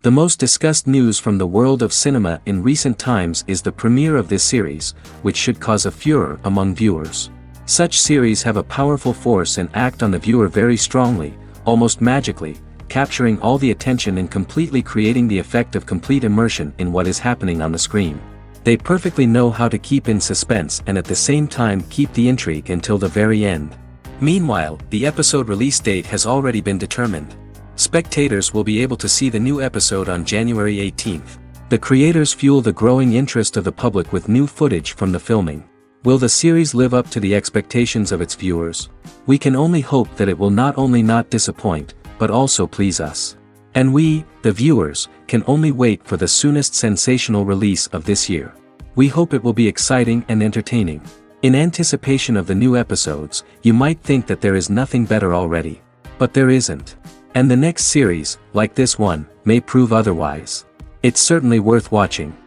The most discussed news from the world of cinema in recent times is the premiere of this series, which should cause a furor among viewers. Such series have a powerful force and act on the viewer very strongly, almost magically, capturing all the attention and completely creating the effect of complete immersion in what is happening on the screen. They perfectly know how to keep in suspense and at the same time keep the intrigue until the very end. Meanwhile, the episode release date has already been determined. Spectators will be able to see the new episode on January 18th. The creators fuel the growing interest of the public with new footage from the filming. Will the series live up to the expectations of its viewers? We can only hope that it will not only not disappoint, but also please us. And we, the viewers, can only wait for the soonest sensational release of this year. We hope it will be exciting and entertaining. In anticipation of the new episodes, you might think that there is nothing better already. But there isn't. And the next series, like this one, may prove otherwise. It's certainly worth watching.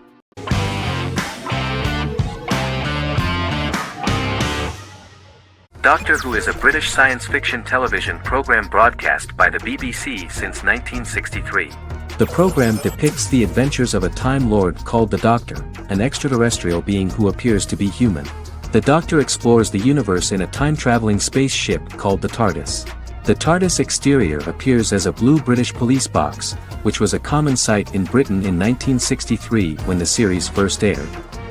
Doctor Who is a British science fiction television program broadcast by the BBC since 1963. The program depicts the adventures of a Time Lord called the Doctor, an extraterrestrial being who appears to be human. The Doctor explores the universe in a time-traveling spaceship called the TARDIS. The TARDIS exterior appears as a blue British police box, which was a common sight in Britain in 1963 when the series first aired.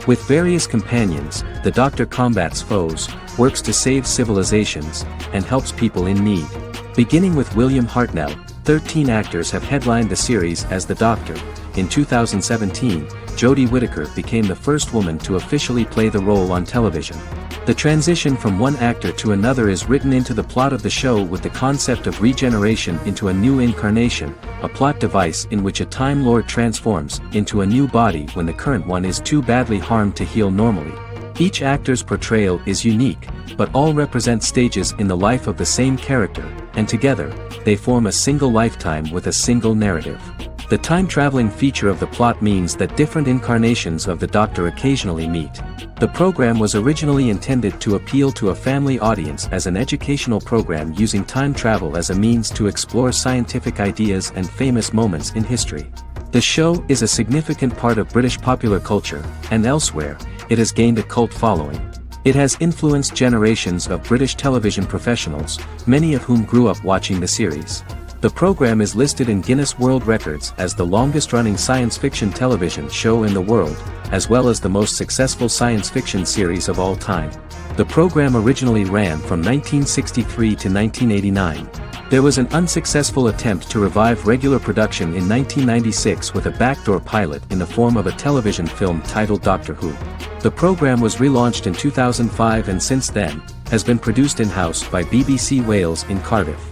With various companions, the Doctor combats foes, works to save civilizations, and helps people in need. Beginning with William Hartnell, 13 actors have headlined the series as the Doctor. In 2017, Jodie Whittaker became the first woman to officially play the role on television. The transition from one actor to another is written into the plot of the show with the concept of regeneration into a new incarnation, a plot device in which a Time Lord transforms into a new body when the current one is too badly harmed to heal normally. Each actor's portrayal is unique, but all represent stages in the life of the same character, and together, they form a single lifetime with a single narrative. The time-traveling feature of the plot means that different incarnations of the Doctor occasionally meet. The program was originally intended to appeal to a family audience as an educational program using time travel as a means to explore scientific ideas and famous moments in history. The show is a significant part of British popular culture, and elsewhere, it has gained a cult following. It has influenced generations of British television professionals, many of whom grew up watching the series. The program is listed in Guinness World Records as the longest-running science fiction television show in the world, as well as the most successful science fiction series of all time. The program originally ran from 1963 to 1989. There was an unsuccessful attempt to revive regular production in 1996 with a backdoor pilot in the form of a television film titled Doctor Who. The program was relaunched in 2005 and since then, has been produced in-house by BBC Wales in Cardiff.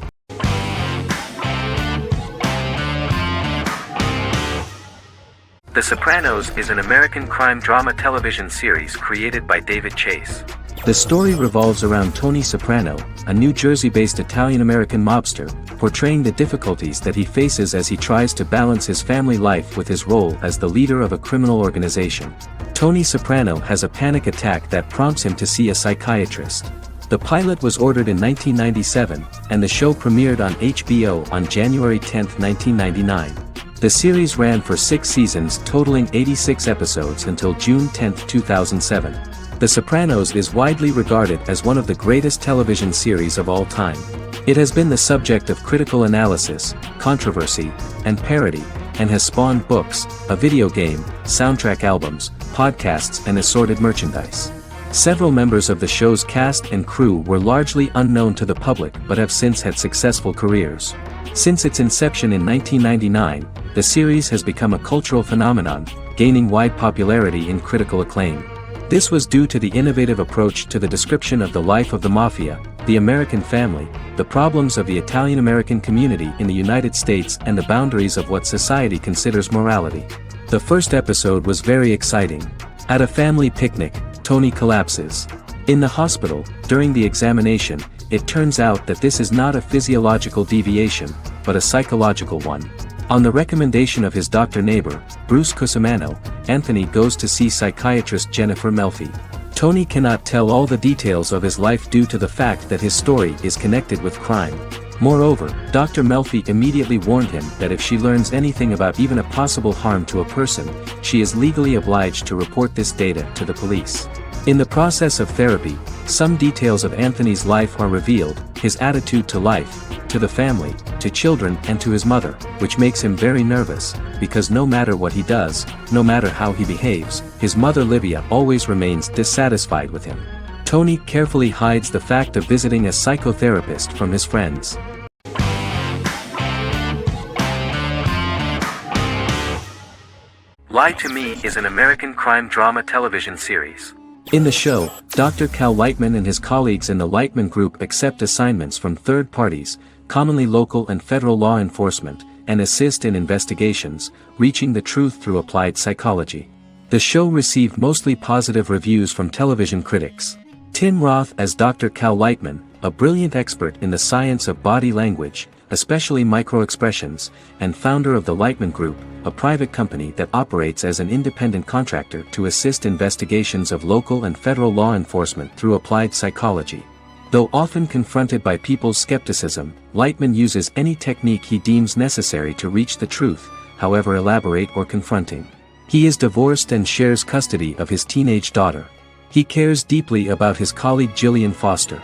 The Sopranos is an American crime drama television series created by David Chase. The story revolves around Tony Soprano, a New Jersey-based Italian-American mobster, portraying the difficulties that he faces as he tries to balance his family life with his role as the leader of a criminal organization. Tony Soprano has a panic attack that prompts him to see a psychiatrist. The pilot was ordered in 1997, and the show premiered on HBO on January 10, 1999. The series ran for 6 seasons totaling 86 episodes until June 10, 2007. The Sopranos is widely regarded as one of the greatest television series of all time. It has been the subject of critical analysis, controversy, and parody, and has spawned books, a video game, soundtrack albums, podcasts and assorted merchandise. Several members of the show's cast and crew were largely unknown to the public but have since had successful careers. Since its inception in 1999, the series has become a cultural phenomenon, gaining wide popularity and critical acclaim. This was due to the innovative approach to the description of the life of the mafia, the American family, the problems of the Italian-American community in the United States and the boundaries of what society considers morality. The first episode was very exciting. At a family picnic, Tony collapses. In the hospital, during the examination, it turns out that this is not a physiological deviation, but a psychological one. On the recommendation of his doctor neighbor, Bruce Cusimano, Anthony goes to see psychiatrist Jennifer Melfi. Tony cannot tell all the details of his life due to the fact that his story is connected with crime. Moreover, Dr. Melfi immediately warned him that if she learns anything about even a possible harm to a person, she is legally obliged to report this data to the police. In the process of therapy, some details of Anthony's life are revealed, his attitude to life, to the family, to children and to his mother, which makes him very nervous, because no matter what he does, no matter how he behaves, his mother Livia always remains dissatisfied with him. Tony carefully hides the fact of visiting a psychotherapist from his friends. Lie to Me is an American crime drama television series. In the show, Dr. Cal Lightman and his colleagues in the Lightman Group accept assignments from third parties, commonly local and federal law enforcement, and assist in investigations, reaching the truth through applied psychology. The show received mostly positive reviews from television critics. Tim Roth as Dr. Cal Lightman, a brilliant expert in the science of body language, especially microexpressions, and founder of the Lightman Group, a private company that operates as an independent contractor to assist investigations of local and federal law enforcement through applied psychology. Though often confronted by people's skepticism, Lightman uses any technique he deems necessary to reach the truth, however elaborate or confronting. He is divorced and shares custody of his teenage daughter. He cares deeply about his colleague Gillian Foster.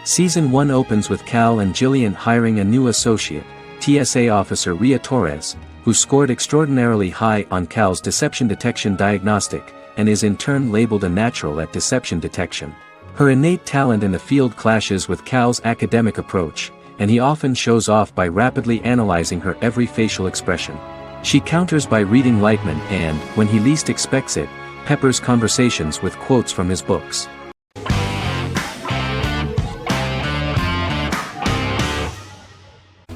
Season 1 opens with Cal and Gillian hiring a new associate, TSA officer Rhea Torres, who scored extraordinarily high on Cal's deception detection diagnostic, and is in turn labeled a natural at deception detection. Her innate talent in the field clashes with Cal's academic approach, and he often shows off by rapidly analyzing her every facial expression. She counters by reading Lightman and, when he least expects it, peppers conversations with quotes from his books.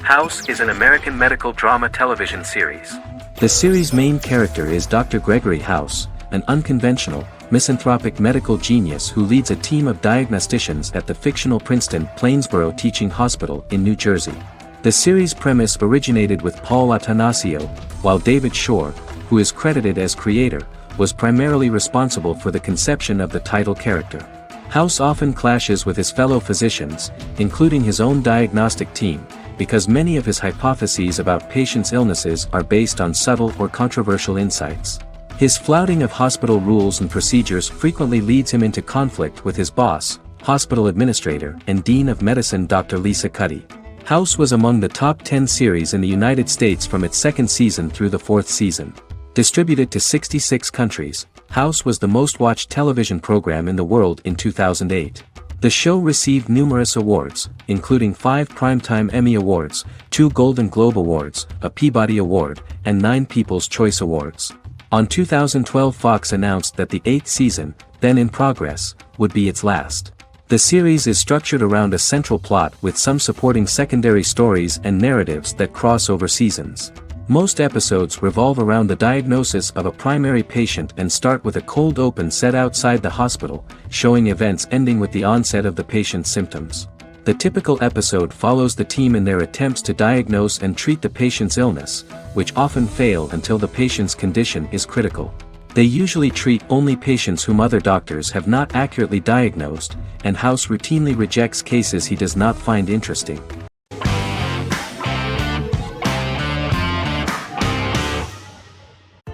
House is an American medical drama television series. The series' main character is Dr. Gregory House, an unconventional, misanthropic medical genius who leads a team of diagnosticians at the fictional Princeton Plainsboro Teaching Hospital in New Jersey. The series' premise originated with Paul Attanasio, while David Shore, who is credited as creator, was primarily responsible for the conception of the title character. House often clashes with his fellow physicians, including his own diagnostic team, because many of his hypotheses about patients' illnesses are based on subtle or controversial insights. His flouting of hospital rules and procedures frequently leads him into conflict with his boss, hospital administrator and dean of medicine Dr. Lisa Cuddy. House was among the top 10 series in the United States from its second season through the fourth season. Distributed to 66 countries, House was the most-watched television program in the world in 2008. The show received numerous awards, including 5 Primetime Emmy Awards, 2 Golden Globe Awards, a Peabody Award, and 9 People's Choice Awards. On 2012 Fox announced that the 8th season, then in progress, would be its last. The series is structured around a central plot with some supporting secondary stories and narratives that cross over seasons. Most episodes revolve around the diagnosis of a primary patient and start with a cold open set outside the hospital, showing events ending with the onset of the patient's symptoms. The typical episode follows the team in their attempts to diagnose and treat the patient's illness, which often fail until the patient's condition is critical. They usually treat only patients whom other doctors have not accurately diagnosed, and House routinely rejects cases he does not find interesting.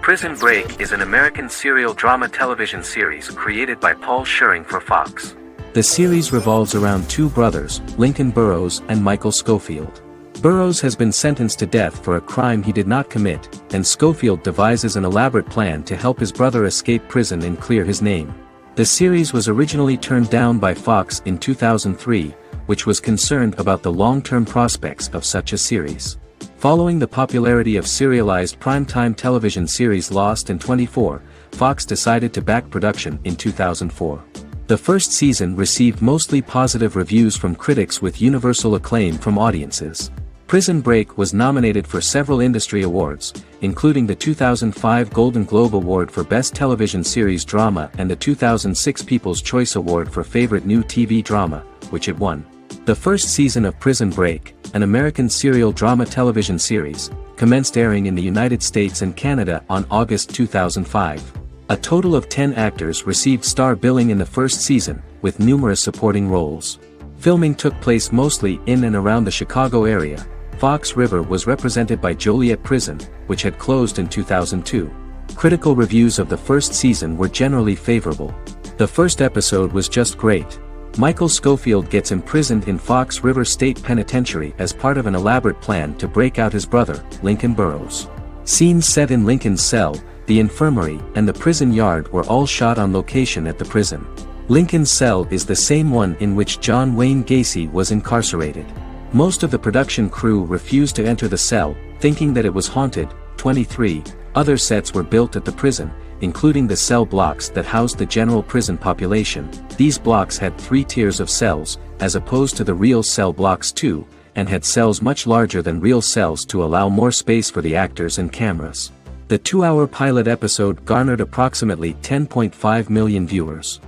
Prison Break is an American serial drama television series created by Paul Schering for Fox. The series revolves around 2 brothers, Lincoln Burrows and Michael Schofield. Burrows has been sentenced to death for a crime he did not commit, and Schofield devises an elaborate plan to help his brother escape prison and clear his name. The series was originally turned down by Fox in 2003, which was concerned about the long-term prospects of such a series. Following the popularity of serialized primetime television series Lost and 24, Fox decided to back production in 2004. The first season received mostly positive reviews from critics with universal acclaim from audiences. Prison Break was nominated for several industry awards, including the 2005 Golden Globe Award for Best Television Series Drama and the 2006 People's Choice Award for Favorite New TV Drama, which it won. The first season of Prison Break, an American serial drama television series, commenced airing in the United States and Canada on August 2005. A total of 10 actors received star billing in the first season, with numerous supporting roles. Filming took place mostly in and around the Chicago area. Fox River was represented by Joliet Prison, which had closed in 2002. Critical reviews of the first season were generally favorable. The first episode was just great. Michael Scofield gets imprisoned in Fox River State Penitentiary as part of an elaborate plan to break out his brother, Lincoln Burrows. Scenes set in Lincoln's cell, the infirmary, and the prison yard were all shot on location at the prison. Lincoln's cell is the same one in which John Wayne Gacy was incarcerated. Most of the production crew refused to enter the cell, thinking that it was haunted. 23 other sets were built at the prison, including the cell blocks that housed the general prison population. These blocks had 3 tiers of cells, as opposed to the real cell blocks 2, and had cells much larger than real cells to allow more space for the actors and cameras. The 2-hour pilot episode garnered approximately 10.5 million viewers.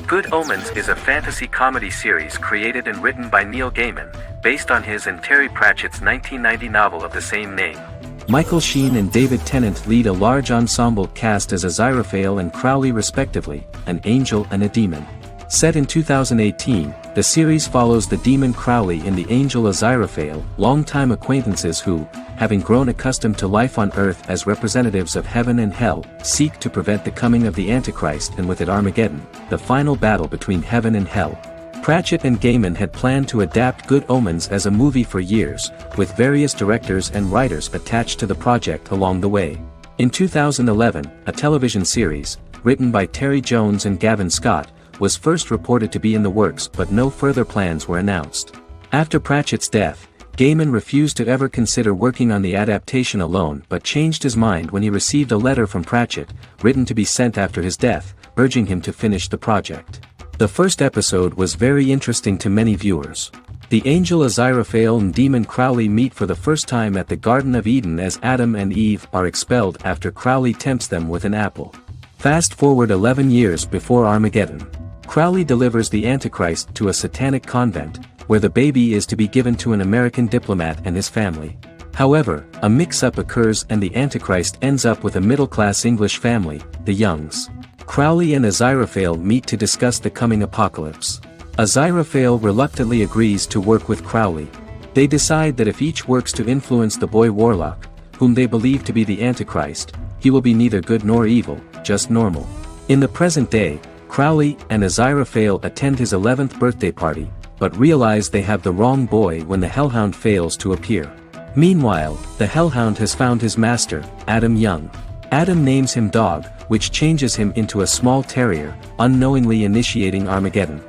Good Omens is a fantasy comedy series created and written by Neil Gaiman, based on his and Terry Pratchett's 1990 novel of the same name. Michael Sheen and David Tennant lead a large ensemble cast as Aziraphale and Crowley respectively, an angel and a demon. Set in 2018, the series follows the demon Crowley and the angel Aziraphale, longtime acquaintances who, having grown accustomed to life on Earth as representatives of heaven and hell, seek to prevent the coming of the Antichrist and with it Armageddon, the final battle between heaven and hell. Pratchett and Gaiman had planned to adapt Good Omens as a movie for years, with various directors and writers attached to the project along the way. In 2011, a television series, written by Terry Jones and Gavin Scott, was first reported to be in the works, but no further plans were announced. After Pratchett's death, Gaiman refused to ever consider working on the adaptation alone but changed his mind when he received a letter from Pratchett, written to be sent after his death, urging him to finish the project. The first episode was very interesting to many viewers. The angel Aziraphale and demon Crowley meet for the first time at the Garden of Eden as Adam and Eve are expelled after Crowley tempts them with an apple. Fast forward 11 years before Armageddon. Crowley delivers the Antichrist to a satanic convent, where the baby is to be given to an American diplomat and his family. However, a mix-up occurs and the Antichrist ends up with a middle-class English family, the Youngs. Crowley and Aziraphale meet to discuss the coming apocalypse. Aziraphale reluctantly agrees to work with Crowley. They decide that if each works to influence the boy warlock, whom they believe to be the Antichrist, he will be neither good nor evil, just normal. In the present day, Crowley and Aziraphale attend his 11th birthday party, but realize they have the wrong boy when the Hellhound fails to appear. Meanwhile, the Hellhound has found his master, Adam Young. Adam names him Dog, which changes him into a small terrier, unknowingly initiating Armageddon.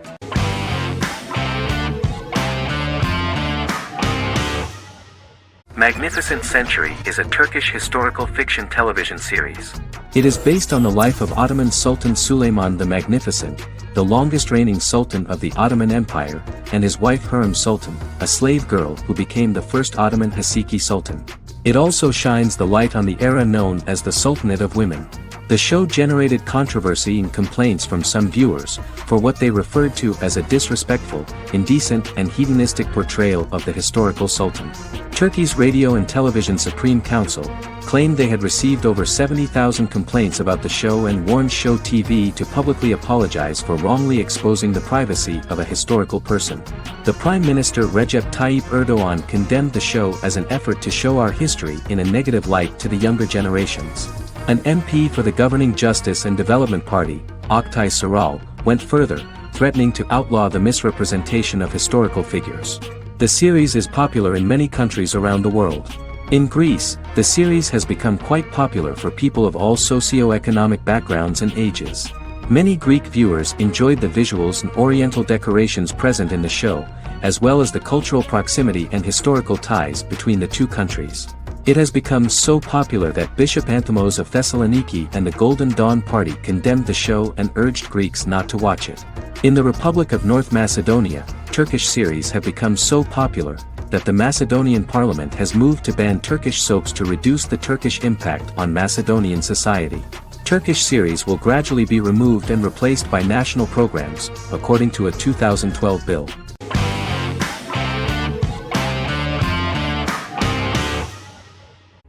Magnificent Century is a Turkish historical fiction television series. It is based on the life of Ottoman Sultan Süleyman the Magnificent, the longest reigning sultan of the Ottoman Empire, and his wife Hürrem Sultan, a slave girl who became the first Ottoman Haseki Sultan. It also shines the light on the era known as the Sultanate of Women. The show generated controversy and complaints from some viewers, for what they referred to as a disrespectful, indecent and hedonistic portrayal of the historical sultan. Turkey's Radio and Television Supreme Council claimed they had received over 70,000 complaints about the show and warned Show TV to publicly apologize for wrongly exposing the privacy of a historical person. The Prime Minister Recep Tayyip Erdogan condemned the show as an effort to show our history in a negative light to the younger generations. An MP for the governing Justice and Development Party, Oktay Saral, went further, threatening to outlaw the misrepresentation of historical figures. The series is popular in many countries around the world. In Greece, the series has become quite popular for people of all socio-economic backgrounds and ages. Many Greek viewers enjoyed the visuals and oriental decorations present in the show, as well as the cultural proximity and historical ties between the two countries. It has become so popular that Bishop Anthimos of Thessaloniki and the Golden Dawn Party condemned the show and urged Greeks not to watch it. In the Republic of North Macedonia, Turkish series have become so popular that the Macedonian parliament has moved to ban Turkish soaps to reduce the Turkish impact on Macedonian society. Turkish series will gradually be removed and replaced by national programs, according to a 2012 bill.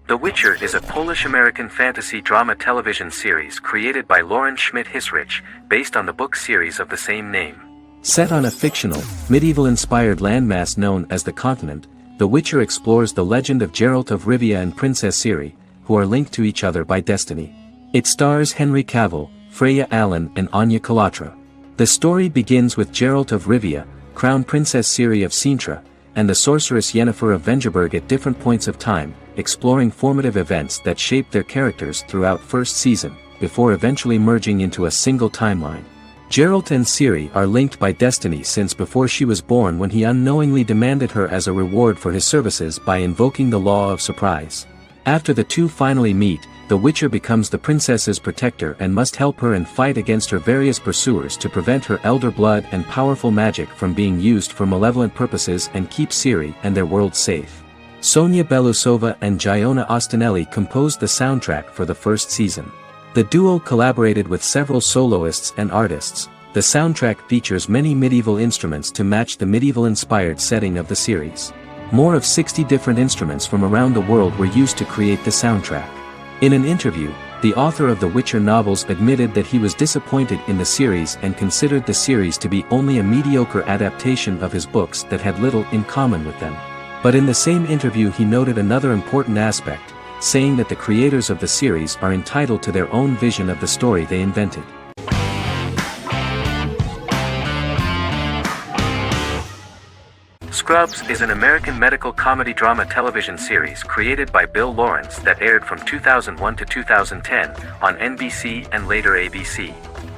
The Witcher Witcher is a Polish-American fantasy drama television series created by Lauren Schmidt-Hissrich, based on the book series of the same name. Set on a fictional, medieval-inspired landmass known as the Continent, The Witcher explores the legend of Geralt of Rivia and Princess Ciri, who are linked to each other by destiny. It stars Henry Cavill, Freya Allan and Anya Chalotra. The story begins with Geralt of Rivia, Crown Princess Ciri of Sintra, and the sorceress Yennefer of Vengerberg at different points of time, exploring formative events that shape their characters throughout first season, before eventually merging into a single timeline. Geralt and Ciri are linked by destiny since before she was born, when he unknowingly demanded her as a reward for his services by invoking the law of surprise. After the two finally meet, the Witcher becomes the princess's protector and must help her and fight against her various pursuers to prevent her elder blood and powerful magic from being used for malevolent purposes and keep Ciri and their world safe. Sonia Belousova and Giona Ostinelli composed the soundtrack for the first season. The duo collaborated with several soloists and artists. The soundtrack features many medieval instruments to match the medieval-inspired setting of the series. More of 60 different instruments from around the world were used to create the soundtrack. In an interview, the author of the Witcher novels admitted that he was disappointed in the series and considered the series to be only a mediocre adaptation of his books that had little in common with them. But in the same interview he noted another important aspect, saying that the creators of the series are entitled to their own vision of the story they invented. Scrubs is an American medical comedy drama television series created by Bill Lawrence that aired from 2001 to 2010 on NBC and later ABC.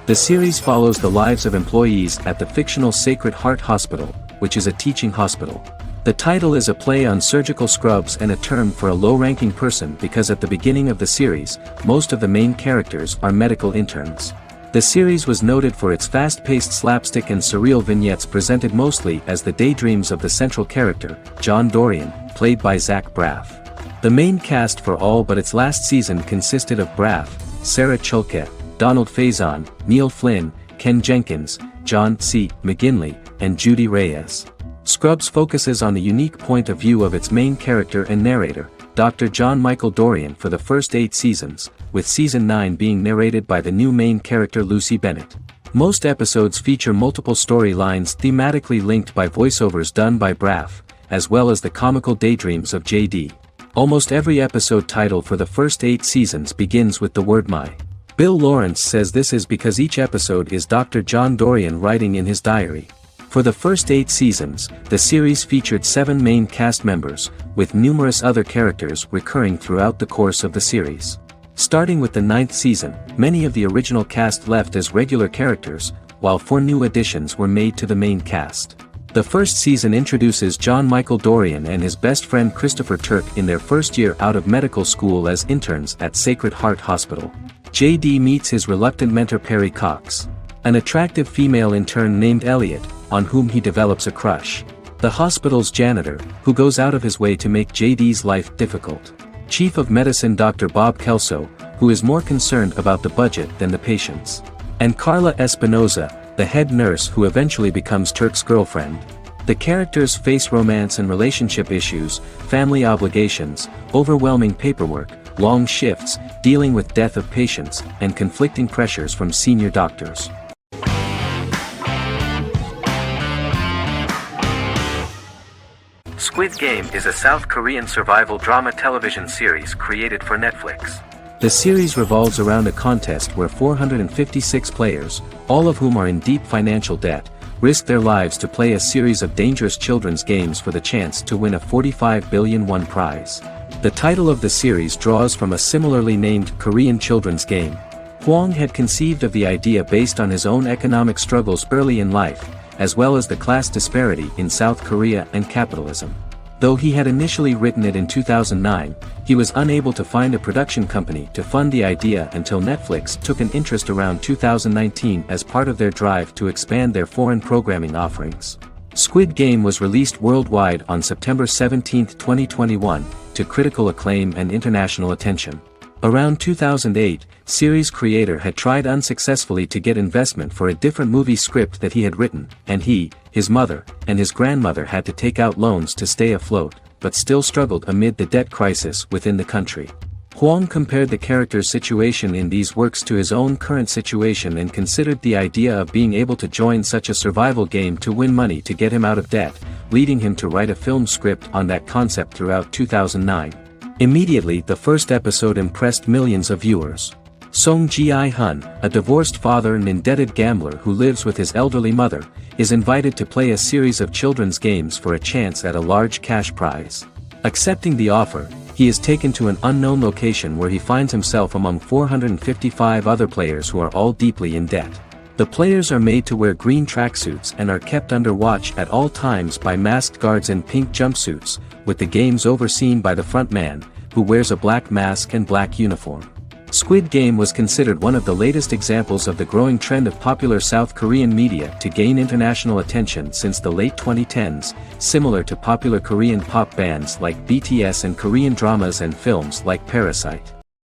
The series follows the lives of employees at the fictional Sacred Heart Hospital, which is a teaching hospital. The title is a play on surgical scrubs and a term for a low-ranking person because at the beginning of the series, most of the main characters are medical interns. The series was noted for its fast-paced slapstick and surreal vignettes presented mostly as the daydreams of the central character, John Dorian, played by Zach Braff. The main cast for all but its last season consisted of Braff, Sarah Chulke, Donald Faison, Neil Flynn, Ken Jenkins, John C. McGinley, and Judy Reyes. Scrubs focuses on the unique point of view of its main character and narrator, Dr. John Michael Dorian, for the first 8 seasons, with season 9 being narrated by the new main character Lucy Bennett. Most episodes feature multiple storylines thematically linked by voiceovers done by Braff, as well as the comical daydreams of JD. Almost every episode title for the first 8 seasons begins with the word "my." Bill Lawrence says this is because each episode is Dr. John Dorian writing in his diary. For the first 8 seasons, the series featured 7 main cast members, with numerous other characters recurring throughout the course of the series. Starting with the 9th season, many of the original cast left as regular characters, while 4 new additions were made to the main cast. The first season introduces John Michael Dorian and his best friend Christopher Turk in their first year out of medical school as interns at Sacred Heart Hospital. JD meets his reluctant mentor Perry Cox, an attractive female intern named Elliot, on whom he develops a crush. The hospital's janitor, who goes out of his way to make JD's life difficult. Chief of Medicine Dr. Bob Kelso, who is more concerned about the budget than the patients. And Carla Espinoza, the head nurse who eventually becomes Turk's girlfriend. The characters face romance and relationship issues, family obligations, overwhelming paperwork, long shifts, dealing with death of patients, and conflicting pressures from senior doctors. Squid Game is a South Korean survival drama television series created for Netflix. The series revolves around a contest where 456 players, all of whom are in deep financial debt, risk their lives to play a series of dangerous children's games for the chance to win a 45 billion won prize. The title of the series draws from a similarly named Korean children's game. Hwang had conceived of the idea based on his own economic struggles early in life, as well as the class disparity in South Korea and capitalism. Though he had initially written it in 2009, he was unable to find a production company to fund the idea until Netflix took an interest around 2019 as part of their drive to expand their foreign programming offerings. Squid Game was released worldwide on September 17, 2021, to critical acclaim and international attention. Around 2008, series creator had tried unsuccessfully to get investment for a different movie script that he had written, and he, his mother, and his grandmother had to take out loans to stay afloat, but still struggled amid the debt crisis within the country. Huang compared the character's situation in these works to his own current situation and considered the idea of being able to join such a survival game to win money to get him out of debt, leading him to write a film script on that concept throughout 2009. Immediately, the first episode impressed millions of viewers. Song Ji-hun, a divorced father and indebted gambler who lives with his elderly mother, is invited to play a series of children's games for a chance at a large cash prize. Accepting the offer, he is taken to an unknown location where he finds himself among 455 other players who are all deeply in debt. The players are made to wear green tracksuits and are kept under watch at all times by masked guards in pink jumpsuits, with the games overseen by the front man, who wears a black mask and black uniform. Squid Game was considered one of the latest examples of the growing trend of popular South Korean media to gain international attention since the late 2010s, similar to popular Korean pop bands like BTS and Korean dramas and films like Parasite.